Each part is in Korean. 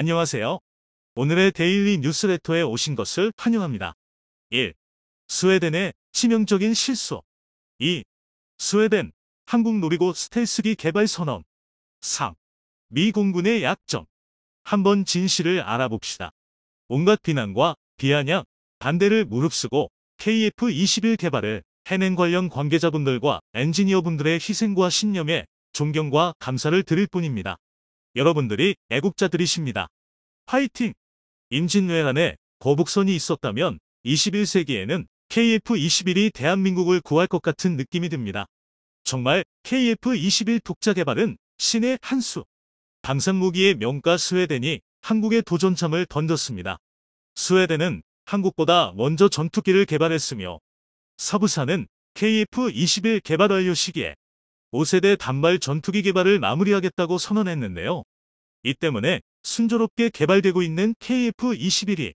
안녕하세요. 오늘의 데일리 뉴스레터에 오신 것을 환영합니다. 1. 스웨덴의 치명적인 실수. 2. 스웨덴, 한국 노리고 스텔스기 개발 선언. 3. 미 공군의 약점. 한번 진실을 알아봅시다. 온갖 비난과 비아냥, 반대를 무릅쓰고 KF-21 개발을 해낸 관련 관계자분들과 엔지니어분들의 희생과 신념에 존경과 감사를 드릴 뿐입니다. 여러분들이 애국자들이십니다. 화이팅! 임진왜란에 거북선이 있었다면 21세기에는 KF-21이 대한민국을 구할 것 같은 느낌이 듭니다. 정말 KF-21 독자 개발은 신의 한 수. 방산무기의 명가 스웨덴이 한국에 도전참을 던졌습니다. 스웨덴은 한국보다 먼저 전투기를 개발했으며 서부사는 KF-21 개발 완료 시기에 5세대 단발 전투기 개발을 마무리하겠다고 선언했는데요. 이 때문에 순조롭게 개발되고 있는 KF-21이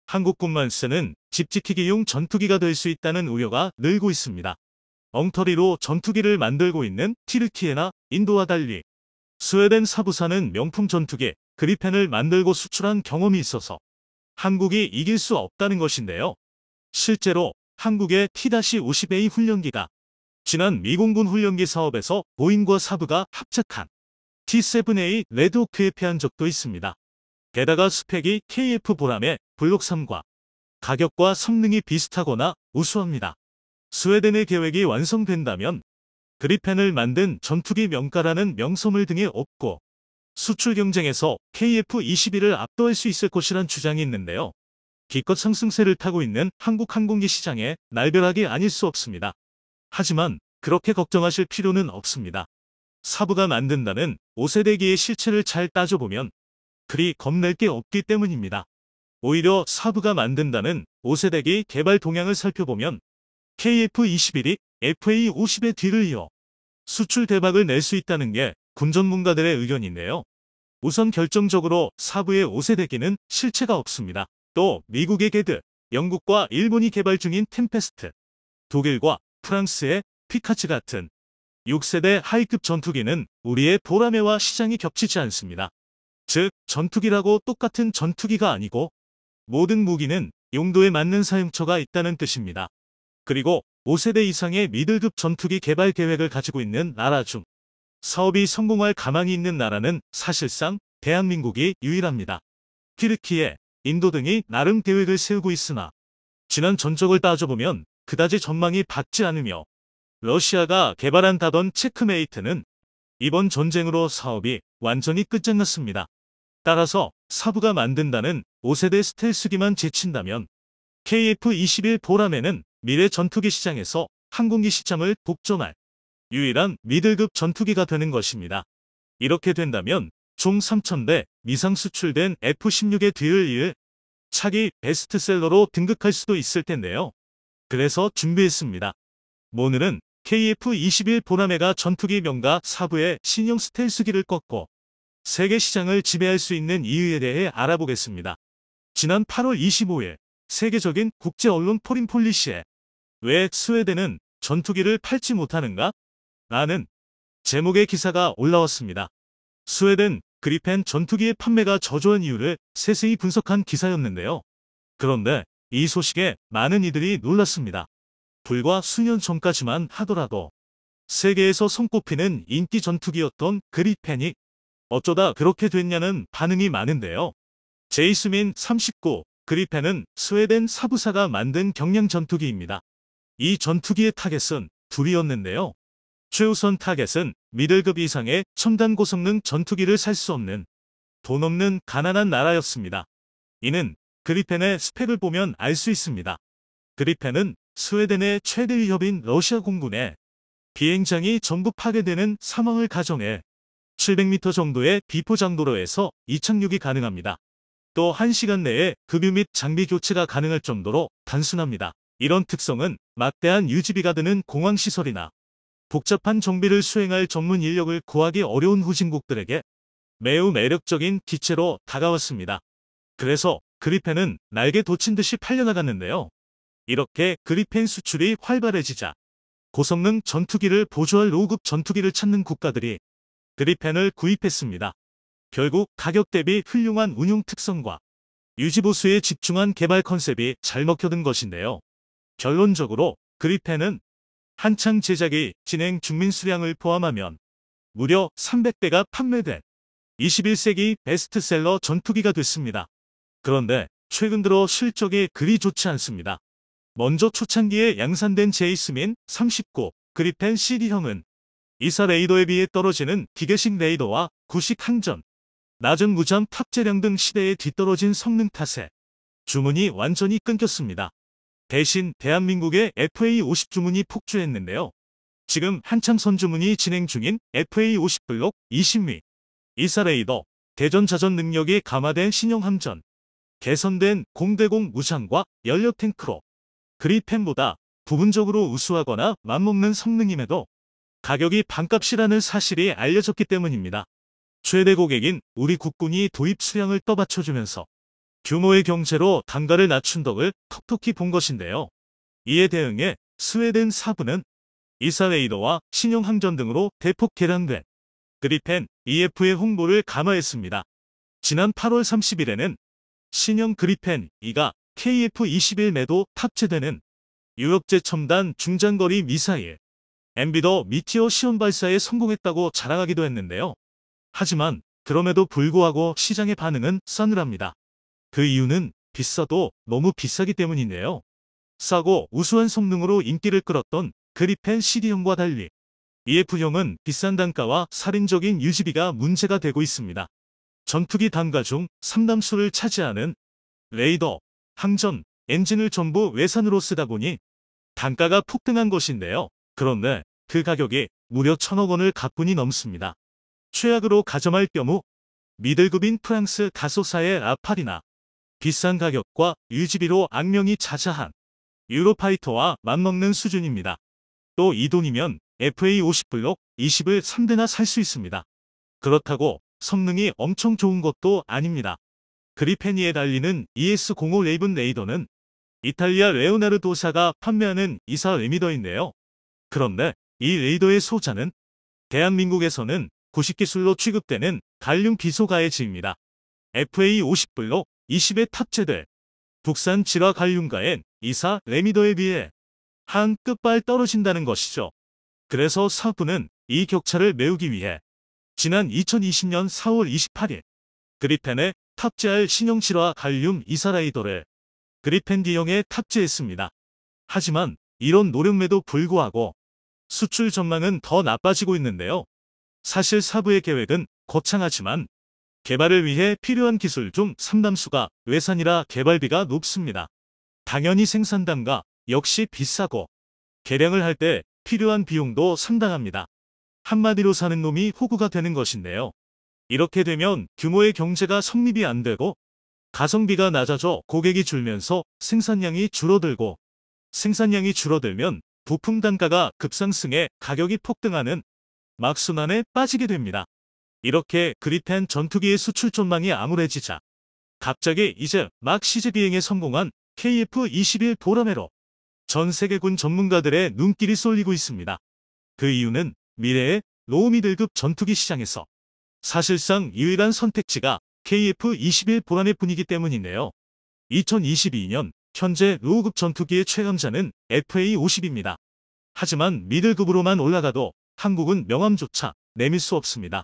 한국군만 쓰는 집 지키기용 전투기가 될 수 있다는 우려가 늘고 있습니다. 엉터리로 전투기를 만들고 있는 티르키예나 인도와 달리 스웨덴 사부사는 명품 전투기 그리펜을 만들고 수출한 경험이 있어서 한국이 이길 수 없다는 것인데요. 실제로 한국의 T-50A 훈련기가 지난 미공군 훈련기 사업에서 보잉과 사브가 합작한 T-7A 레드호크에 패한 적도 있습니다. 게다가 스펙이 KF 보람의 블록 3과 가격과 성능이 비슷하거나 우수합니다. 스웨덴의 계획이 완성된다면 그리펜을 만든 전투기 명가라는 명성을 등에 업고 수출 경쟁에서 KF-21을 압도할 수 있을 것이란 주장이 있는데요. 기껏 상승세를 타고 있는 한국 항공기 시장에 날벼락이 아닐 수 없습니다. 하지만 그렇게 걱정하실 필요는 없습니다. 사부가 만든다는 5세대기의 실체를 잘 따져보면 그리 겁낼 게 없기 때문입니다. 오히려 사부가 만든다는 5세대기 개발 동향을 살펴보면 KF-21이 FA-50의 뒤를 이어 수출 대박을 낼 수 있다는 게 군 전문가들의 의견인데요. 우선 결정적으로 사부의 5세대기는 실체가 없습니다. 또 미국의 게드, 영국과 일본이 개발 중인 템페스트, 독일과 프랑스의 피카츠 같은 6세대 하이급 전투기는 우리의 보라매와 시장이 겹치지 않습니다. 즉, 전투기라고 똑같은 전투기가 아니고 모든 무기는 용도에 맞는 사용처가 있다는 뜻입니다. 그리고 5세대 이상의 미들급 전투기 개발 계획을 가지고 있는 나라 중 사업이 성공할 가망이 있는 나라는 사실상 대한민국이 유일합니다. 튀르키예, 인도 등이 나름 계획을 세우고 있으나 지난 전적을 따져보면 그다지 전망이 밝지 않으며 러시아가 개발한다던 체크메이트는 이번 전쟁으로 사업이 완전히 끝장났습니다. 따라서 사부가 만든다는 5세대 스텔스기만 제친다면 KF-21 보라매는 미래 전투기 시장에서 항공기 시장을 독점할 유일한 미들급 전투기가 되는 것입니다. 이렇게 된다면 총 3,000대 미상 수출된 F-16의 뒤를 이을 차기 베스트셀러로 등극할 수도 있을 텐데요. 그래서 준비했습니다. 오늘은 KF-21 보라매가 전투기 명가 사부의 신형 스텔스기를 꺾고 세계 시장을 지배할 수 있는 이유에 대해 알아보겠습니다. 지난 8월 25일 세계적인 국제 언론 포린폴리시에 왜 스웨덴은 전투기를 팔지 못하는가? 라는 제목의 기사가 올라왔습니다. 스웨덴 그리펜 전투기의 판매가 저조한 이유를 세세히 분석한 기사였는데요. 그런데 이 소식에 많은 이들이 놀랐습니다. 불과 수년 전까지만 하더라도 세계에서 손꼽히는 인기 전투기였던 그리펜이 어쩌다 그렇게 됐냐는 반응이 많은데요. 제이스민 39 그리펜은 스웨덴 사부사가 만든 경량 전투기입니다. 이 전투기의 타겟은 둘이었는데요. 최우선 타겟은 미들급 이상의 첨단 고성능 전투기를 살 수 없는 돈 없는 가난한 나라였습니다. 이는 그리펜의 스펙을 보면 알 수 있습니다. 그리펜은 스웨덴의 최대 위협인 러시아 공군의 비행장이 전부 파괴되는 상황을 가정해 700m 정도의 비포장도로에서 이착륙이 가능합니다. 또 1시간 내에 급유 및 장비 교체가 가능할 정도로 단순합니다. 이런 특성은 막대한 유지비가 드는 공항시설이나 복잡한 정비를 수행할 전문 인력을 구하기 어려운 후진국들에게 매우 매력적인 기체로 다가왔습니다. 그래서 그리펜은 날개 돋친 듯이 팔려나갔는데요. 이렇게 그리펜 수출이 활발해지자 고성능 전투기를 보조할 로우급 전투기를 찾는 국가들이 그리펜을 구입했습니다. 결국 가격 대비 훌륭한 운용 특성과 유지보수에 집중한 개발 컨셉이 잘 먹혀든 것인데요. 결론적으로 그리펜은 한창 제작이 진행 중민 수량을 포함하면 무려 300대가 판매된 21세기 베스트셀러 전투기가 됐습니다. 그런데 최근 들어 실적이 그리 좋지 않습니다. 먼저 초창기에 양산된 제이스민 39 그리펜 CD형은 이사 레이더에 비해 떨어지는 기계식 레이더와 구식 항전, 낮은 무잠 탑재량 등 시대에 뒤떨어진 성능 탓에 주문이 완전히 끊겼습니다. 대신 대한민국의 FA50 주문이 폭주했는데요. 지금 한참 선주문이 진행 중인 FA50 블록 20미, 이사 레이더, 대전 자전 능력이 강화된 신형 함전, 개선된 공대공 무장과 연료 탱크로 그리펜보다 부분적으로 우수하거나 맞먹는 성능임에도 가격이 반값이라는 사실이 알려졌기 때문입니다. 최대 고객인 우리 국군이 도입 수량을 떠받쳐주면서 규모의 경제로 단가를 낮춘 덕을 톡톡히 본 것인데요. 이에 대응해 스웨덴 사부는 이사 레이더와 신형 항전 등으로 대폭 개량된 그리펜 EF의 홍보를 강화했습니다. 지난 8월 30일에는 신형 그리펜 2가 KF-21매도 탑재되는 유럽제 첨단 중장거리 미사일 엠비더 미티어 시험 발사에 성공했다고 자랑하기도 했는데요. 하지만 그럼에도 불구하고 시장의 반응은 싸늘합니다. 그 이유는 비싸도 너무 비싸기 때문인데요. 싸고 우수한 성능으로 인기를 끌었던 그리펜 CD형과 달리 EF형은 비싼 단가와 살인적인 유지비가 문제가 되고 있습니다. 전투기 단가 중 상당수를 차지하는 레이더, 항전, 엔진을 전부 외산으로 쓰다 보니 단가가 폭등한 것인데요. 그런데 그 가격이 무려 1,000억 원을 가뿐히 넘습니다. 최악으로 가정할 경우 미들급인 프랑스 다소사의 라팔이나 비싼 가격과 유지비로 악명이 자자한 유로파이터와 맞먹는 수준입니다. 또 이 돈이면 FA50 블록 20을 3대나 살 수 있습니다. 그렇다고 성능이 엄청 좋은 것도 아닙니다. 그리펜2에 달리는 ES-05 레이븐 레이더는 이탈리아 레오나르도사가 판매하는 이사 레미더인데요. 그런데 이 레이더의 소자는 대한민국에서는 구식기술로 취급되는 갈륨 비소가해즈입니다. FA50 블록 20에 탑재될 국산 질화 갈륨가엔 이사 레미더에 비해 한 끝발 떨어진다는 것이죠. 그래서 사부는 이 격차를 메우기 위해 지난 2020년 4월 28일 그리펜에 탑재할 신형 질화 갈륨 이사 레이더를 그리펜 D형에 탑재했습니다. 하지만 이런 노력에도 불구하고 수출 전망은 더 나빠지고 있는데요. 사실 사부의 계획은 거창하지만 개발을 위해 필요한 기술 중 상당수가 외산이라 개발비가 높습니다. 당연히 생산 단가 역시 비싸고 개량을 할 때 필요한 비용도 상당합니다. 한마디로 사는 놈이 호구가 되는 것인데요. 이렇게 되면 규모의 경제가 성립이 안 되고 가성비가 낮아져 고객이 줄면서 생산량이 줄어들고 생산량이 줄어들면 부품 단가가 급상승해 가격이 폭등하는 막순환에 빠지게 됩니다. 이렇게 그리펜 전투기의 수출 전망이 암울해지자 갑자기 이제 막 시제 비행에 성공한 KF-21 보라매로 전 세계군 전문가들의 눈길이 쏠리고 있습니다. 그 이유는 미래의 로우미들급 전투기 시장에서 사실상 유일한 선택지가 KF-21 보라매뿐이기 때문인데요. 2022년 현재 로우급 전투기의 최강자는 FA-50입니다. 하지만 미들급으로만 올라가도 한국은 명함조차 내밀 수 없습니다.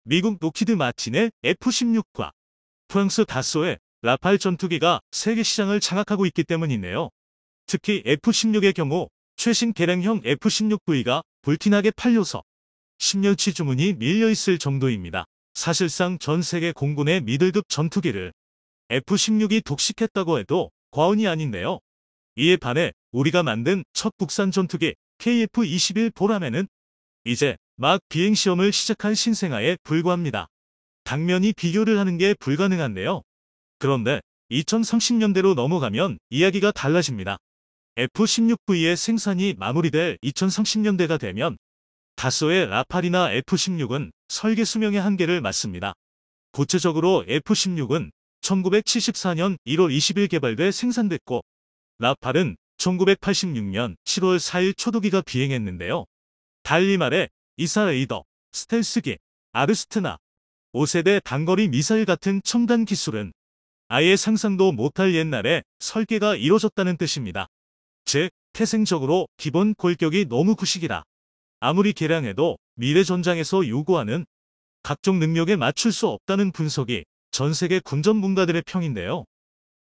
미국 로키드 마틴의 F-16과 프랑스 다소의 라팔 전투기가 세계 시장을 장악하고 있기 때문이네요. 특히 F-16의 경우 최신 개량형 F-16V가 불티나게 팔려서 10년치 주문이 밀려있을 정도입니다. 사실상 전 세계 공군의 미들급 전투기를 F-16이 독식했다고 해도 과언이 아닌데요. 이에 반해 우리가 만든 첫 국산 전투기 KF-21 보라매는 이제 막 비행시험을 시작한 신생아에 불과합니다. 당연히 비교를 하는 게 불가능한데요. 그런데 2030년대로 넘어가면 이야기가 달라집니다. F-16V의 생산이 마무리될 2030년대가 되면 다소의 라팔이나 F-16은 설계 수명의 한계를 맞습니다. 구체적으로 F-16은 1974년 1월 20일 개발돼 생산됐고 라팔은 1986년 7월 4일 초도기가 비행했는데요. 달리 말해 이사 레이더, 스텔스기, 아르스트나 5세대 단거리 미사일 같은 첨단 기술은 아예 상상도 못할 옛날에 설계가 이뤄졌다는 뜻입니다. 즉, 태생적으로 기본 골격이 너무 구식이라 아무리 개량해도 미래 전장에서 요구하는 각종 능력에 맞출 수 없다는 분석이 전 세계 군 전문가들의 평인데요.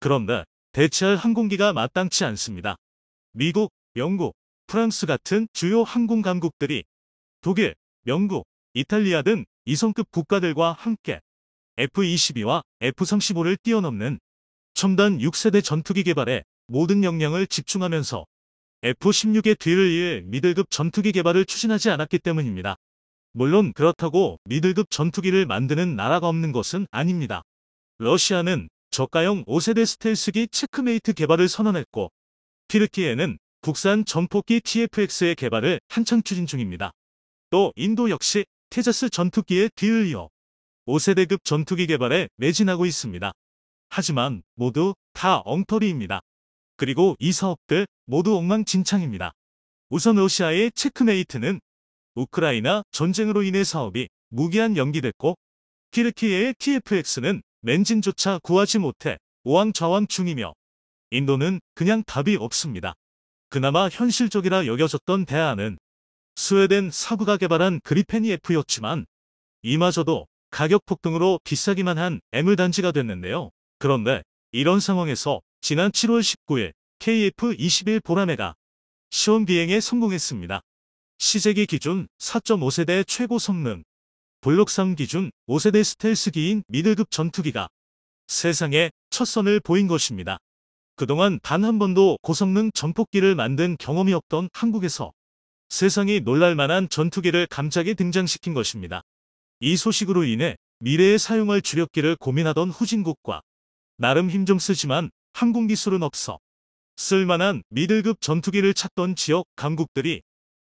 그런데 대체할 항공기가 마땅치 않습니다. 미국, 영국, 프랑스 같은 주요 항공 강국들이 독일, 영국, 이탈리아 등 이성급 국가들과 함께 F-22와 F-35를 뛰어넘는 첨단 6세대 전투기 개발에 모든 역량을 집중하면서 F-16의 뒤를 이을 미들급 전투기 개발을 추진하지 않았기 때문입니다. 물론 그렇다고 미들급 전투기를 만드는 나라가 없는 것은 아닙니다. 러시아는 저가형 5세대 스텔스기 체크메이트 개발을 선언했고, 튀르키예는 국산 전폭기 TFX의 개발을 한창 추진 중입니다. 또 인도 역시 테자스 전투기의 뒤를 이어 5세대급 전투기 개발에 매진하고 있습니다. 하지만 모두 다 엉터리입니다. 그리고 이 사업들 모두 엉망진창입니다. 우선 러시아의 체크메이트는 우크라이나 전쟁으로 인해 사업이 무기한 연기됐고, 튀르키예의 TFX는 엔진조차 구하지 못해 우왕좌왕 중이며, 인도는 그냥 답이 없습니다. 그나마 현실적이라 여겨졌던 대안은 스웨덴 사부가 개발한 그리펜이 F였지만 이마저도 가격 폭등으로 비싸기만 한 애물단지가 됐는데요. 그런데 이런 상황에서 지난 7월 19일 KF-21 보라매가 시험 비행에 성공했습니다. 시제기 기준 4.5세대 최고 성능, 블록3 기준 5세대 스텔스기인 미들급 전투기가 세상에 첫 선을 보인 것입니다. 그동안 단 한 번도 고성능 전폭기를 만든 경험이 없던 한국에서 세상이 놀랄만한 전투기를 갑자기 등장시킨 것입니다. 이 소식으로 인해 미래에 사용할 주력기를 고민하던 후진국과 나름 힘 좀 쓰지만 항공 기술은 없어 쓸만한 미들급 전투기를 찾던 지역 강국들이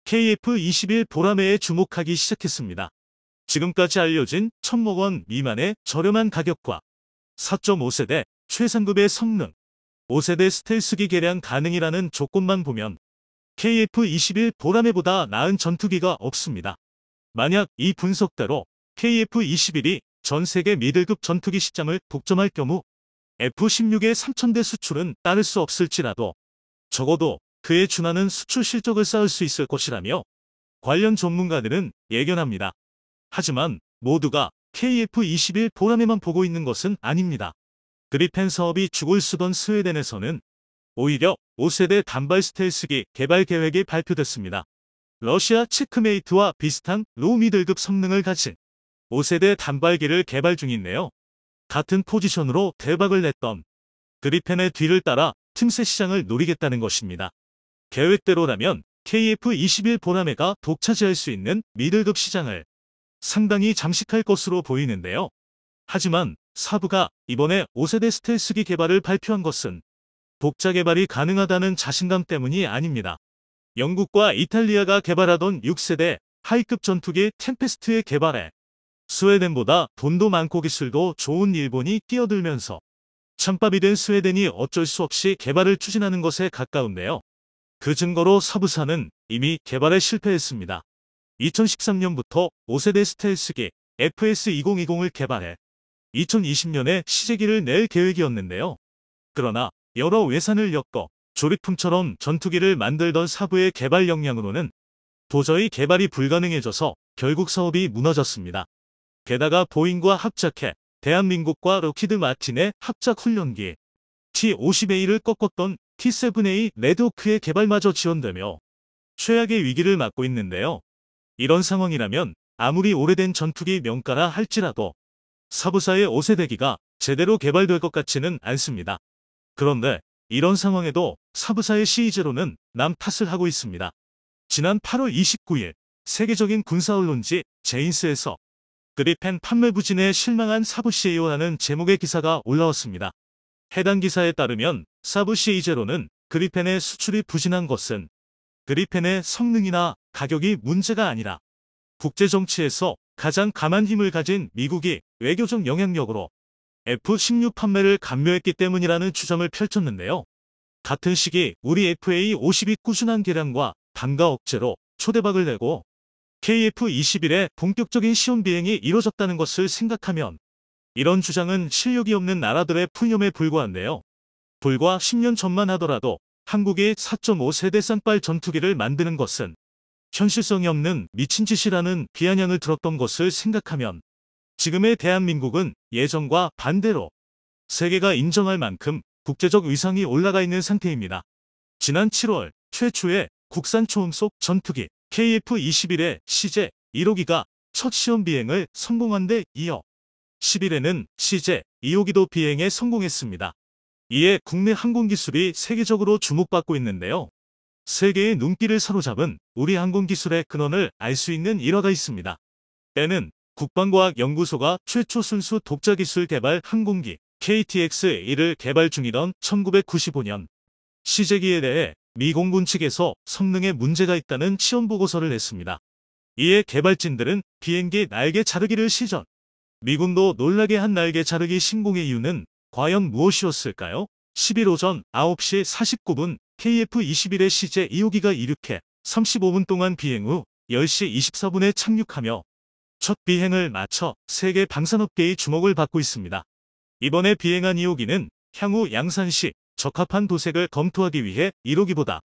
KF-21 보라매에 주목하기 시작했습니다. 지금까지 알려진 1,000억 원 미만의 저렴한 가격과 4.5세대 최상급의 성능, 5세대 스텔스기 개량 가능이라는 조건만 보면 KF-21 보라매보다 나은 전투기가 없습니다. 만약 이 분석대로 KF-21이 전 세계 미들급 전투기 시장을 독점할 경우 F-16의 3,000대 수출은 따를 수 없을지라도 적어도 그에 준하는 수출 실적을 쌓을 수 있을 것이라며 관련 전문가들은 예견합니다. 하지만 모두가 KF-21 보라매만 보고 있는 것은 아닙니다. 그리펜 사업이 죽을 쓰던 스웨덴에서는 오히려 5세대 단발 스텔스기 개발 계획이 발표됐습니다. 러시아 체크메이트와 비슷한 로우 미들급 성능을 가진 5세대 단발기를 개발 중인데요. 같은 포지션으로 대박을 냈던 그리펜의 뒤를 따라 틈새 시장을 노리겠다는 것입니다. 계획대로라면 KF-21 보라매가 독차지할 수 있는 미들급 시장을 상당히 잠식할 것으로 보이는데요. 하지만 사부가 이번에 5세대 스텔스기 개발을 발표한 것은 독자 개발이 가능하다는 자신감 때문이 아닙니다. 영국과 이탈리아가 개발하던 6세대 하이급 전투기 템페스트의 개발에 스웨덴보다 돈도 많고 기술도 좋은 일본이 끼어들면서 찬밥이 된 스웨덴이 어쩔 수 없이 개발을 추진하는 것에 가까운데요. 그 증거로 사부사는 이미 개발에 실패했습니다. 2013년부터 5세대 스텔스기 FS-2020을 개발해 2020년에 시제기를 낼 계획이었는데요. 그러나 여러 외산을 엮어 조립품처럼 전투기를 만들던 사부의 개발 역량으로는 도저히 개발이 불가능해져서 결국 사업이 무너졌습니다. 게다가 보잉과 합작해 대한민국과 록히드 마틴의 합작 훈련기 T-50A를 꺾었던 T-7A 레드호크의 개발마저 지연되며 최악의 위기를 맞고 있는데요. 이런 상황이라면 아무리 오래된 전투기 명가라 할지라도 사부사의 5세대기가 제대로 개발될 것 같지는 않습니다. 그런데 이런 상황에도 사부사의 CE제로는 남 탓을 하고 있습니다. 지난 8월 29일 세계적인 군사언론지 제인스에서 그리펜 판매 부진에 실망한 사부 CEO라는 제목의 기사가 올라왔습니다. 해당 기사에 따르면 사부 CE제로는 그리펜의 수출이 부진한 것은 그리펜의 성능이나 가격이 문제가 아니라 국제정치에서 가장 강한 힘을 가진 미국이 외교적 영향력으로 F-16 판매를 감료했기 때문이라는 주장을 펼쳤는데요. 같은 시기 우리 FA-50이 꾸준한 개량과 단가 억제로 초대박을 내고 KF-21의 본격적인 시험 비행이 이뤄졌다는 것을 생각하면 이런 주장은 실력이 없는 나라들의 푸념에 불과한데요. 불과 10년 전만 하더라도 한국이 4.5세대 쌍발 전투기를 만드는 것은 현실성이 없는 미친 짓이라는 비아냥을 들었던 것을 생각하면 지금의 대한민국은 예전과 반대로 세계가 인정할 만큼 국제적 위상이 올라가 있는 상태입니다. 지난 7월 최초의 국산 초음속 전투기 KF-21의 CJ 1호기가 첫 시험 비행을 성공한 데 이어 10일에는 CJ 2호기도 비행에 성공했습니다. 이에 국내 항공기술이 세계적으로 주목받고 있는데요. 세계의 눈길을 사로잡은 우리 항공기술의 근원을 알 수 있는 일화가 있습니다. 때는 국방과학연구소가 최초 순수 독자기술 개발 항공기 KTX-1을 개발 중이던 1995년 CJ기에 대해 미 공군 측에서 성능에 문제가 있다는 시험 보고서를 냈습니다. 이에 개발진들은 비행기 날개 자르기를 시전. 미군도 놀라게 한 날개 자르기 신공의 이유는 과연 무엇이었을까요? 10일 오전 9시 49분 KF-21의 CJ 2호기가 이륙해 35분 동안 비행 후 10시 24분에 착륙하며 첫 비행을 마쳐 세계 방산업계의 주목을 받고 있습니다. 이번에 비행한 2호기는 향후 양산시 적합한 도색을 검토하기 위해 1호기보다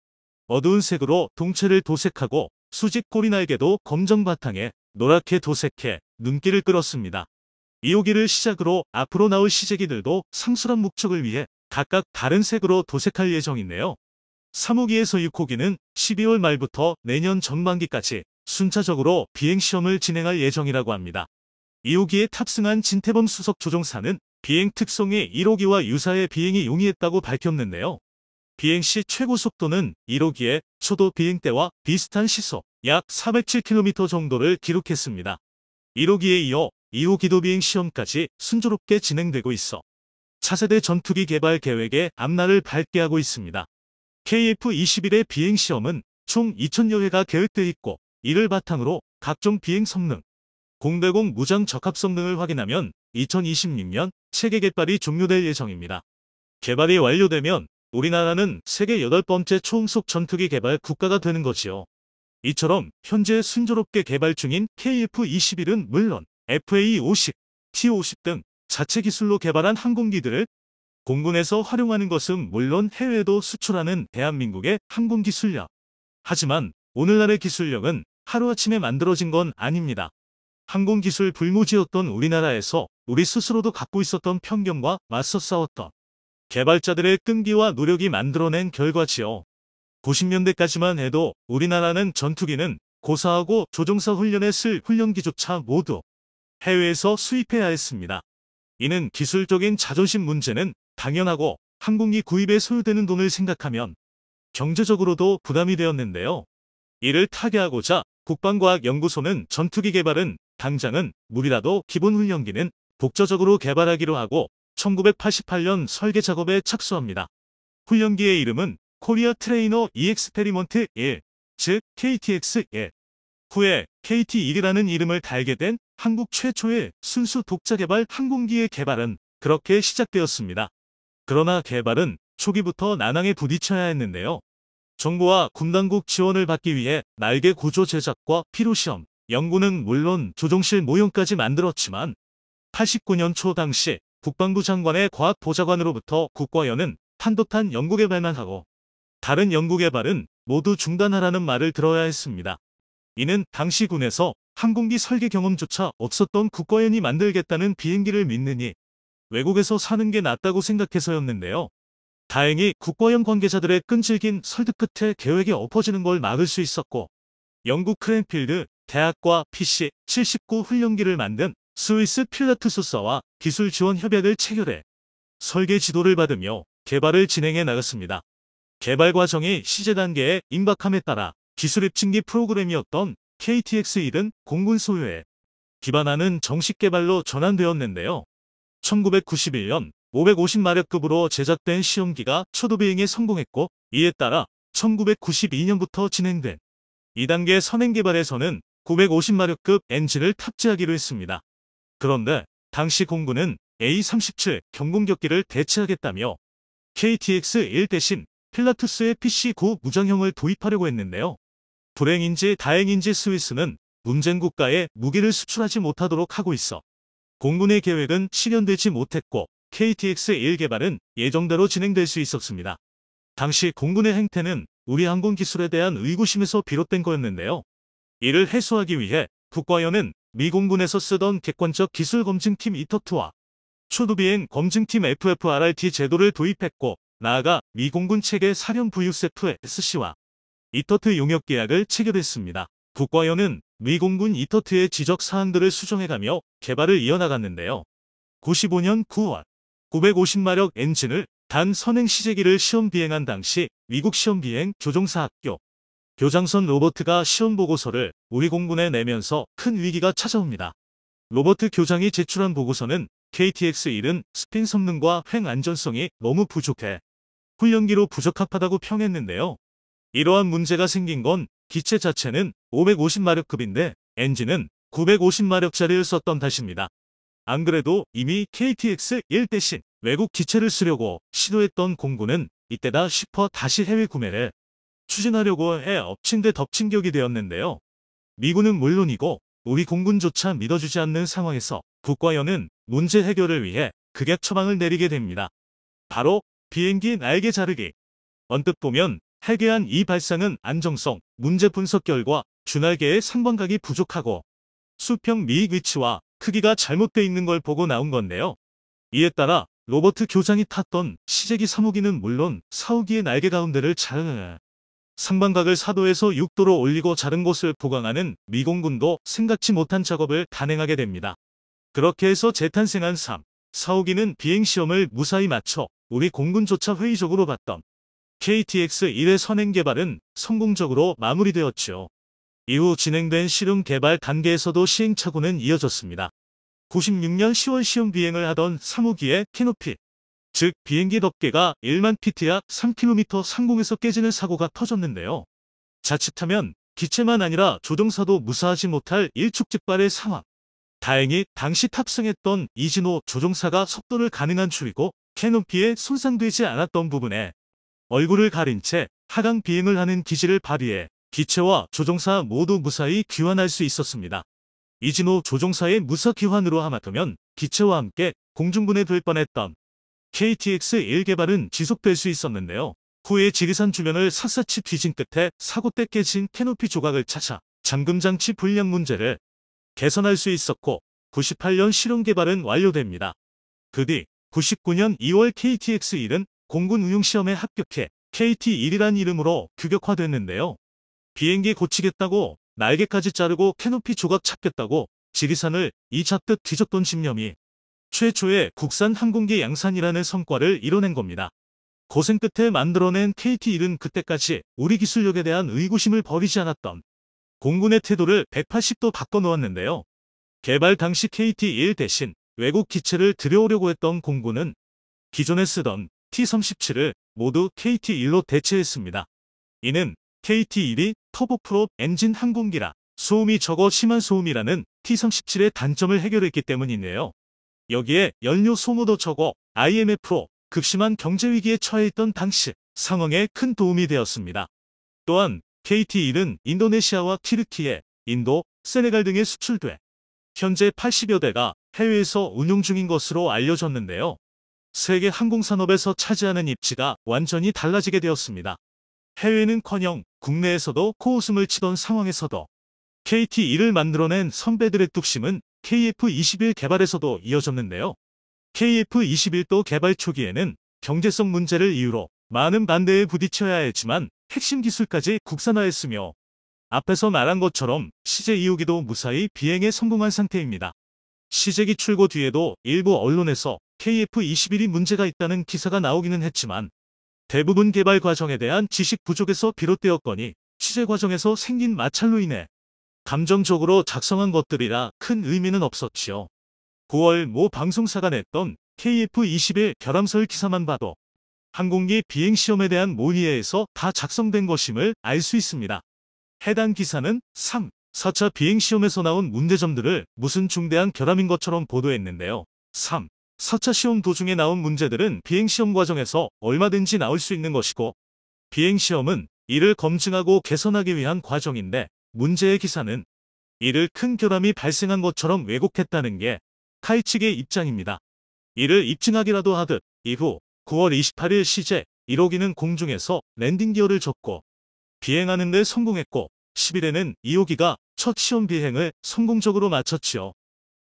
어두운 색으로 동체를 도색하고 수직 꼬리 날개도 검정 바탕에 노랗게 도색해 눈길을 끌었습니다. 2호기를 시작으로 앞으로 나올 CJ기들도 상술한 목적을 위해 각각 다른 색으로 도색할 예정인데요. 3호기에서 6호기는 12월 말부터 내년 전반기까지 순차적으로 비행시험을 진행할 예정이라고 합니다. 2호기에 탑승한 진태범 수석 조종사는 비행 특성이 1호기와 유사의 비행이 용이했다고 밝혔는데요. 비행 시 최고 속도는 1호기의 초도 비행 때와 비슷한 시속 약 407km 정도를 기록했습니다. 1호기에 이어 2호기도 비행 시험까지 순조롭게 진행되고 있어 차세대 전투기 개발 계획에 앞날을 밝게 하고 있습니다. KF-21의 비행 시험은 총 2000여 회가 계획되어 있고 이를 바탕으로 각종 비행 성능, 공대공 무장 적합 성능을 확인하면 2026년 체계 개발이 종료될 예정입니다. 개발이 완료되면 우리나라는 세계 8번째 초음속 전투기 개발 국가가 되는 거지요. 이처럼 현재 순조롭게 개발 중인 KF-21은 물론 FA-50, T-50 등 자체 기술로 개발한 항공기들을 공군에서 활용하는 것은 물론 해외에도 수출하는 대한민국의 항공기술력. 하지만 오늘날의 기술력은 하루아침에 만들어진 건 아닙니다. 항공기술 불모지였던 우리나라에서 우리 스스로도 갖고 있었던 편견과 맞서 싸웠던 개발자들의 끈기와 노력이 만들어낸 결과지요. 90년대까지만 해도 우리나라는 전투기는 고사하고 조종사 훈련에 쓸 훈련기조차 모두 해외에서 수입해야 했습니다. 이는 기술적인 자존심 문제는 당연하고 항공기 구입에 소요되는 돈을 생각하면 경제적으로도 부담이 되었는데요. 이를 타개하고자 국방과학연구소는 전투기 개발은 당장은 무리라도 기본 훈련기는 독자적으로 개발하기로 하고 1988년 설계 작업에 착수합니다. 훈련기의 이름은 코리아 트레이너 이엑스페리먼트 1, 즉 KTX-1. 후에 KT-1이라는 이름을 달게 된 한국 최초의 순수 독자 개발 항공기의 개발은 그렇게 시작되었습니다. 그러나 개발은 초기부터 난항에 부딪혀야 했는데요. 정부와 군당국 지원을 받기 위해 날개 구조 제작과 피로시험, 연구는 물론 조종실 모형까지 만들었지만 89년 초 당시 국방부 장관의 과학보좌관으로부터 국과연은 탄도탄 연구개발만 하고 다른 연구개발은 모두 중단하라는 말을 들어야 했습니다. 이는 당시 군에서 항공기 설계 경험조차 없었던 국과연이 만들겠다는 비행기를 믿느니 외국에서 사는 게 낫다고 생각해서였는데요. 다행히 국과연 관계자들의 끈질긴 설득 끝에 계획이 엎어지는 걸 막을 수 있었고 영국 크랜필드 대학과 PC-79 훈련기를 만든 스위스 필라투스사와 기술 지원 협약을 체결해 설계 지도를 받으며 개발을 진행해 나갔습니다. 개발 과정이 시제 단계에 임박함에 따라 기술 입증기 프로그램이었던 KTX-1은 공군 소유에 기반하는 정식 개발로 전환되었는데요. 1991년 550마력급으로 제작된 시험기가 초도 비행에 성공했고 이에 따라 1992년부터 진행된 2단계 선행 개발에서는 950마력급 엔진을 탑재하기로 했습니다. 그런데 당시 공군은 A-37 경공격기를 대체하겠다며 KTX-1 대신 필라투스의 PC-9 무장형을 도입하려고 했는데요. 불행인지 다행인지 스위스는 문쟁 국가에 무기를 수출하지 못하도록 하고 있어 공군의 계획은 실현되지 못했고 KTX-1 개발은 예정대로 진행될 수 있었습니다. 당시 공군의 행태는 우리 항공 기술에 대한 의구심에서 비롯된 거였는데요. 이를 해소하기 위해 국과연은 미 공군에서 쓰던 객관적 기술 검증팀 이터트와 초도비행 검증팀 FFRRT 제도를 도입했고, 나아가 미 공군 체계 사령 VUSFSC와 이터트 용역 계약을 체결했습니다. 국과연은 미 공군 이터트의 지적 사항들을 수정해가며 개발을 이어나갔는데요. 95년 9월 950마력 엔진을 단 선행 시제기를 시험 비행한 당시 미국 시험 비행 교정사 학교 교장선 로버트가 시험 보고서를 우리 공군에 내면서 큰 위기가 찾아옵니다. 로버트 교장이 제출한 보고서는 KTX-1은 스핀 성능과 횡 안전성이 너무 부족해 훈련기로 부적합하다고 평했는데요. 이러한 문제가 생긴 건 기체 자체는 550마력급인데 엔진은 950마력짜리를 썼던 탓입니다. 안 그래도 이미 KTX-1 대신 외국 기체를 쓰려고 시도했던 공군은 이때다 싶어 다시 해외 구매를 추진하려고 해 엎친 데 덮친 격이 되었는데요. 미군은 물론이고 우리 공군조차 믿어주지 않는 상황에서 국과연은 문제 해결을 위해 극약 처방을 내리게 됩니다. 바로 비행기 날개 자르기. 언뜻 보면 해괴한 이 발상은 안정성, 문제 분석 결과 주날개의 상방각이 부족하고 수평 미익 위치와 크기가 잘못되어 있는 걸 보고 나온 건데요. 이에 따라 로버트 교장이 탔던 시제기 3호기는 물론 4호기의 날개 가운데를 상방각을 4도에서 6도로 올리고 자른 곳을 보강하는 미 공군도 생각지 못한 작업을 단행하게 됩니다. 그렇게 해서 재탄생한 3, 4호기는 비행시험을 무사히 마쳐 우리 공군조차 회의적으로 봤던 KTX-1의 선행 개발은 성공적으로 마무리되었죠. 이후 진행된 실험 개발 단계에서도 시행착오는 이어졌습니다. 96년 10월 시험 비행을 하던 3호기의 캐노피, 즉 비행기 덮개가 1만 피트 약 3km 상공에서 깨지는 사고가 터졌는데요. 자칫하면 기체만 아니라 조종사도 무사하지 못할 일촉즉발의 상황. 다행히 당시 탑승했던 이진호 조종사가 속도를 가능한 줄이고 캐노피에 손상되지 않았던 부분에 얼굴을 가린 채 하강 비행을 하는 기지를 발휘해 기체와 조종사 모두 무사히 귀환할 수 있었습니다. 이진호 조종사의 무사 귀환으로 하마터면 기체와 함께 공중분해될 뻔했던 KTX-1 개발은 지속될 수 있었는데요. 후에 지리산 주변을 샅샅이 뒤진 끝에 사고 때 깨진 캐노피 조각을 찾아 잠금장치 불량 문제를 개선할 수 있었고 98년 실험 개발은 완료됩니다. 그 뒤 99년 2월 KTX-1은 공군 운용시험에 합격해 KT-1이란 이름으로 규격화됐는데요. 비행기 고치겠다고 날개까지 자르고 캐노피 조각 찾겠다고 지리산을 이잡듯 뒤졌던 집념이 최초의 국산 항공기 양산이라는 성과를 이뤄낸 겁니다. 고생 끝에 만들어낸 KT-1은 그때까지 우리 기술력에 대한 의구심을 버리지 않았던 공군의 태도를 180도 바꿔놓았는데요. 개발 당시 KT-1 대신 외국 기체를 들여오려고 했던 공군은 기존에 쓰던 T-37을 모두 KT-1로 대체했습니다. 이는 KT-1이 터보프롭 엔진 항공기라 소음이 적어 심한 소음이라는 T-37의 단점을 해결했기 때문이네요. 여기에 연료 소모도 적어 IMF로 극심한 경제위기에 처해 있던 당시 상황에 큰 도움이 되었습니다. 또한 KT-1은 인도네시아와 튀르키예, 인도, 세네갈 등에 수출돼 현재 80여 대가 해외에서 운용 중인 것으로 알려졌는데요. 세계 항공산업에서 차지하는 입지가 완전히 달라지게 되었습니다. 해외는커녕 국내에서도 코웃음을 치던 상황에서도 KT-1을 만들어낸 선배들의 뚝심은 KF-21 개발에서도 이어졌는데요. KF-21도 개발 초기에는 경제성 문제를 이유로 많은 반대에 부딪혀야 했지만 핵심 기술까지 국산화했으며 앞에서 말한 것처럼 시제 2호기도 무사히 비행에 성공한 상태입니다. 시제기 출고 뒤에도 일부 언론에서 KF-21이 문제가 있다는 기사가 나오기는 했지만 대부분 개발 과정에 대한 지식 부족에서 비롯되었거니 시제 과정에서 생긴 마찰로 인해 감정적으로 작성한 것들이라 큰 의미는 없었지요. 9월 모 방송사가 냈던 KF-21 결함설 기사만 봐도 항공기 비행시험에 대한 모의에서 다 작성된 것임을 알 수 있습니다. 해당 기사는 3, 4차 비행시험에서 나온 문제점들을 무슨 중대한 결함인 것처럼 보도했는데요. 3, 4차 시험 도중에 나온 문제들은 비행시험 과정에서 얼마든지 나올 수 있는 것이고 비행시험은 이를 검증하고 개선하기 위한 과정인데 문제의 기사는 이를 큰 결함이 발생한 것처럼 왜곡했다는 게 카이 측의 입장입니다. 이를 입증하기라도 하듯 이후 9월 28일 CJ 1호기는 공중에서 랜딩 기어를 줬고 비행하는 데 성공했고 10일에는 2호기가 첫 시험 비행을 성공적으로 마쳤지요.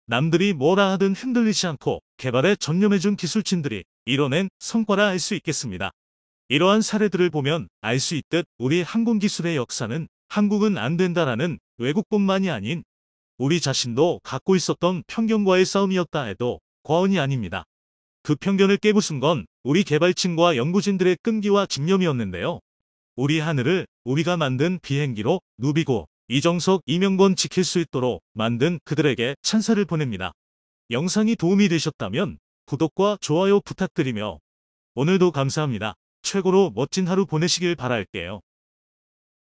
남들이 뭐라 하든 흔들리지 않고 개발에 전념해준 기술진들이 이뤄낸 성과라 할 수 있겠습니다. 이러한 사례들을 보면 알 수 있듯 우리 항공기술의 역사는 한국은 안 된다라는 외국뿐만이 아닌 우리 자신도 갖고 있었던 편견과의 싸움이었다 해도 과언이 아닙니다. 그 편견을 깨부순 건 우리 개발진과 연구진들의 끈기와 집념이었는데요. 우리 하늘을 우리가 만든 비행기로 누비고 이정석, 이명건 지킬 수 있도록 만든 그들에게 찬사를 보냅니다. 영상이 도움이 되셨다면 구독과 좋아요 부탁드리며 오늘도 감사합니다. 최고로 멋진 하루 보내시길 바랄게요.